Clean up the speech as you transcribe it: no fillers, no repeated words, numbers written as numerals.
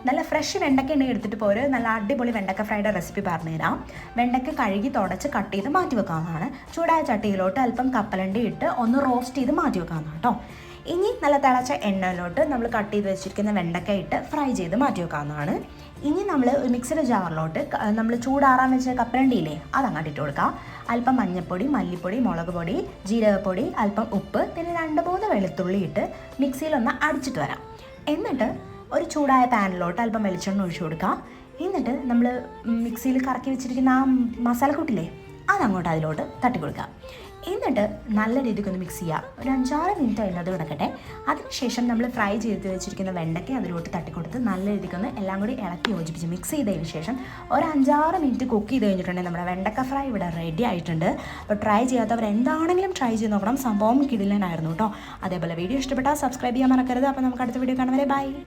നല്ല ഫ്രഷ് വെണ്ടയ്ക്ക ഉണ്ടെങ്കിൽ എടുത്തിട്ട് പോര്. നല്ല അടിപൊളി വെണ്ടയ്ക്ക ഫ്രൈഡ് റെസിപ്പി പറഞ്ഞുതരാം. വെണ്ടയ്ക്ക കഴുകി തുടച്ച് കട്ട് ചെയ്ത് മാറ്റി വെക്കാവുന്നതാണ്. ചൂടായ ചട്ടിയിലോട്ട് അല്പം കപ്പലണ്ടി ഇട്ട് ഒന്ന് റോസ്റ്റ് ചെയ്ത് മാറ്റി വെക്കാവുന്നതാണ് കേട്ടോ. ഇനി നല്ല തിളച്ച എണ്ണയിലോട്ട് നമ്മൾ കട്ട് ചെയ്ത് വെച്ചിരിക്കുന്ന വെണ്ടയ്ക്ക ഇട്ട് ഫ്രൈ ചെയ്ത് മാറ്റി വെക്കാവുന്നതാണ്. ഇനി നമ്മൾ ഒരു മിക്സിയുടെ ജാറിലോട്ട് നമ്മൾ ചൂടാറാൻ വെച്ച കപ്പലണ്ടിയില്ലേ അതങ്ങോട്ട് ഇട്ട് കൊടുക്കാം. അല്പം മഞ്ഞൾപ്പൊടി, മല്ലിപ്പൊടി, മുളക് പൊടി, ജീരകപ്പൊടി, അല്പം ഉപ്പ്, പിന്നെ 2-3 വെളുത്തുള്ളി ഇട്ട് മിക്സിയിലൊന്ന് അടിച്ചിട്ട് വരാം. എന്നിട്ട് ഒരു ചൂടായ പാനിലോട്ട് അല്പം വെളിച്ചെണ്ണ ഒഴിച്ചു കൊടുക്കാം. എന്നിട്ട് നമ്മൾ മിക്സിയിൽ കറക്കി വെച്ചിരിക്കുന്ന ആ മസാലക്കൂട്ടില്ലേ അതങ്ങോട്ട് അതിലോട്ട് തട്ടി കൊടുക്കാം. എന്നിട്ട് നല്ല രീതിക്ക് ഒന്ന് മിക്സ് ചെയ്യുക. ഒരു 5-6 മിനിറ്റ് അതിനകത്ത് കിടക്കട്ടെ. അതിനുശേഷം നമ്മൾ ഫ്രൈ ചെയ്ത് വെച്ചിരിക്കുന്ന വെണ്ടയ്ക്ക അതിലോട്ട് തട്ടിക്കൊടുത്ത് നല്ല രീതിക്കൊന്ന് എല്ലാം കൂടി ഇളക്കി യോജിപ്പിച്ച് മിക്സ് ചെയ്തതിന് ശേഷം ഒരു 5-6 മിനിറ്റ് കുക്ക് ചെയ്ത് കഴിഞ്ഞിട്ടുണ്ടെങ്കിൽ നമ്മുടെ വെണ്ടയ്ക്ക ഫ്രൈ ഇവിടെ റെഡി ആയിട്ടുണ്ട്. അപ്പോൾ ട്രൈ ചെയ്യാത്തവർ എന്താണെങ്കിലും ട്രൈ ചെയ്ത് നോക്കണം. സംഭവം കിടിലനായിരുന്നു കേട്ടോ. അതേപോലെ വീഡിയോ ഇഷ്ടപ്പെട്ടാൽ സബ്സ്ക്രൈബ് ചെയ്യാൻ മറക്കരുത്. അപ്പോൾ നമുക്ക് അടുത്ത വീഡിയോ കാണും വരെ ബൈ.